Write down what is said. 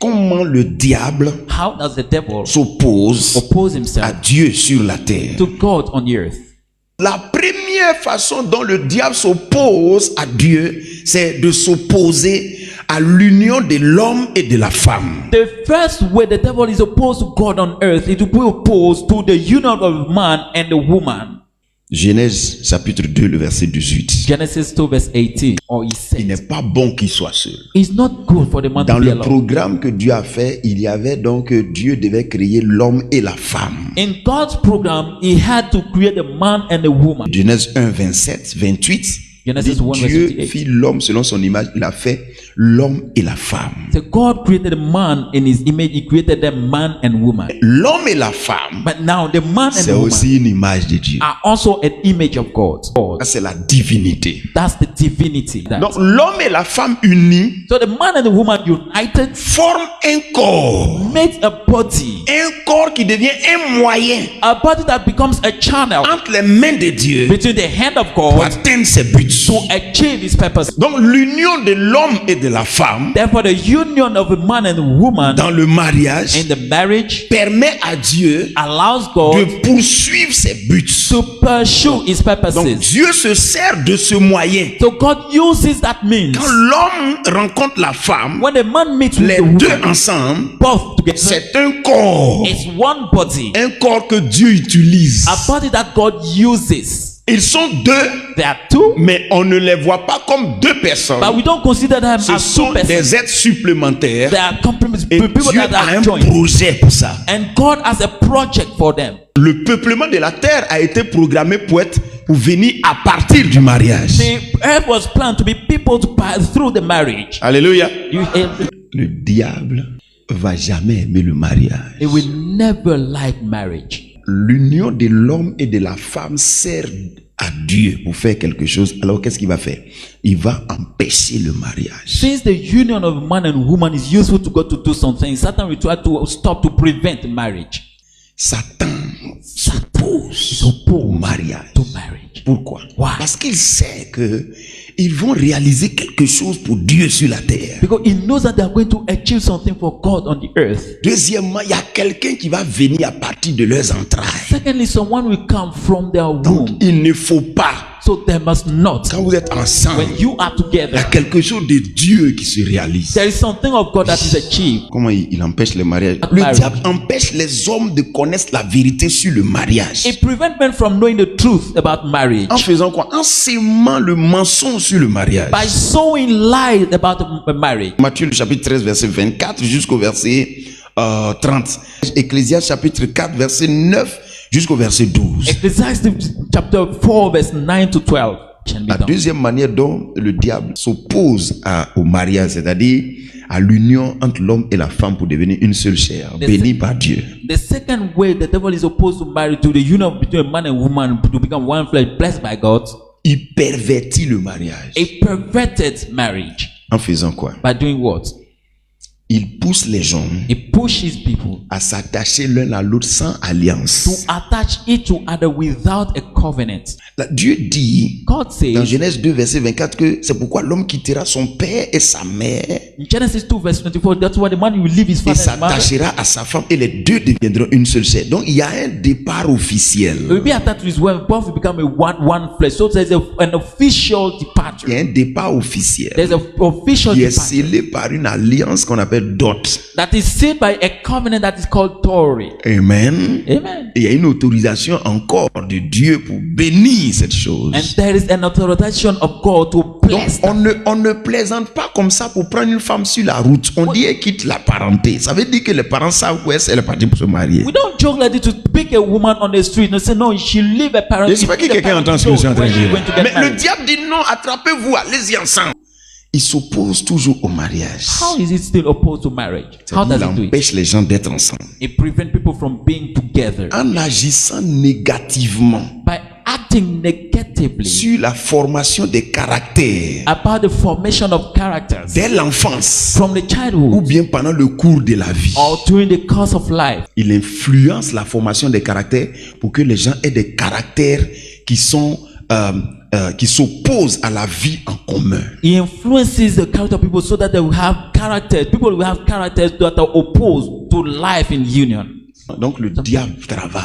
comment le diable How does the devil s'oppose oppose à himself Dieu sur la terre. to God on the earth? La première façon dont le diable s'oppose à Dieu, c'est de s'opposer à l'union de l'homme et de la femme. The first way the devil is opposed to God on earth is to be opposed to the union of man and the woman. Genèse chapitre 2, le verset 18. Genesis 2 verse 18. Or he Il n'est said, pas bon qu'il soit seul. it's not good for the man Dans to be le alone. programme que Dieu a fait, il y avait donc que Dieu devait créer l'homme et la femme. In God's program, he had to create a man and a woman. Genèse 1, 27, 28. Genesis 1 verse Dieu 28. fit l'homme selon son image. Il a fait l'homme et la femme. So God created a man in his image. He created them man and woman. L'homme et la femme, But now the man and c'est the woman aussi une image de Dieu. are also an image of God. Ça, c'est la divinité. That's the divinity. Donc, l'homme et la femme unis So the man and the woman united forment un corps. made a body. Un corps qui devient un moyen A body that becomes a channel entre les mains de Dieu between the hand of pour God atteindre ses buts. to achieve his purpose. Donc, l'union de l'homme et de la femme Therefore, the union of a man and a woman dans le mariage in the marriage permet à Dieu allows God de poursuivre ses buts. to pursue his Donc, purposes. Dieu se sert de ce moyen. So God uses that means. Quand l'homme rencontre la femme, When the man meets with les the deux woman, ensemble, both together, c'est un corps. it's one body. Un corps que Dieu utilise. A body that God uses. Ils sont deux, There are two, mais on ne les voit pas comme deux personnes. but we don't consider them Ce as two sont persons. des êtres supplémentaires. They are complements, Et people Dieu that a are un joined. projet pour ça. And God has a project for them. Le peuplement de la terre a été programmé pour venir à partir du mariage. The earth was planned to be people to pass through the marriage. Alléluia. You, Le diable va jamais aimer le mariage. it will never like marriage. L'union de l'homme et de la femme sert à Dieu pour faire quelque chose. Alors qu'est-ce qu'il va faire? Il va empêcher le mariage. Since the union of man and woman is useful to God to do something, Satan will try to stop to prevent marriage. Satan s'oppose au mariage. To marriage. Pourquoi? Why? Parce qu'il sait que ils vont réaliser quelque chose pour Dieu sur la terre. Because he knows that they are going to achieve something for God on the earth. Deuxièmement, il y a quelqu'un qui va venir à partir de leurs entrailles. Secondly, someone will come from their Donc, womb. il ne faut pas, So they must not. quand vous êtes ensemble, When you are il y a together, quelque chose de Dieu qui se réalise. there is something of God that is achieved. Comment il empêche le mariage? Le diable empêche les hommes de connaître la vérité sur le mariage. It prevents men from knowing the truth about marriage. En faisant quoi? En sémant le mensonge sur le mariage. By sowing lies about the marriage. Matthieu le chapitre 13 verset 24 jusqu'au verset 30. Ecclésiaste chapitre 4 verset 9 jusqu'au verset 12. Ecclesiastes chapter 4 verse 9 to 12. Can be La done. deuxième manière dont le diable s'oppose au mariage, c'est-à-dire à l'union entre l'homme et la femme pour devenir une seule chair, bénie par Dieu. The second way the devil is opposed to marriage, to the union between a man and woman to become one flesh, blessed by God, Il pervertit le mariage. a perverted marriage. En faisant quoi? By doing what? Il pousse les gens He pushes people à s'attacher l'un à l'autre sans to alliance. attach each to other without a covenant. Là, Dieu dit God dans says Genèse 2 verset 24 que c'est pourquoi l'homme quittera son père et sa mère in Genesis 2 verse 24, that's why the man will leave his et father and mother. s'attachera à sa femme et les deux deviendront une seule chair. Donc il y a un départ He will officiel. be attached to his wife, both will become a one flesh. So there's an official Il y departure. a un départ officiel There's an official qui est departure scellé par une alliance qu'on appelle dot. that is sealed by a covenant that is called Torah. Amen. Amen. Et il y a une autorisation encore de Dieu pour bénir cette chose. And there is an authorization of God to Donc bless on them. ne plaisante pas comme ça pour prendre une femme sur la route. On dit elle quitte la parenté. Ça veut dire que les parents savent où elle est partie pour se marier. We don't joke like this to pick a woman on the street and say, no, she leave a parent. Je ne sais pas she si quelqu'un the entend ce que je suis en train de when she dire. went to get Mais le married. diable dit non, attrapez-vous, allez-y ensemble. Il s'oppose toujours au mariage. How is it still opposed to marriage? How Il does it do it? empêche les gens d'être ensemble. It prevents people from being together En agissant négativement by acting negatively sur la formation des caractères about the formation of characters dès l'enfance from the ou childhood bien pendant le cours de la vie. or during the course of life. Il influence la formation des caractères pour que les gens aient des caractères qui sont qui s'opposent à la vie en commun. He influences the character of people so that they will have characters. People will have characters that are opposed to life in union. Donc le diable travaille.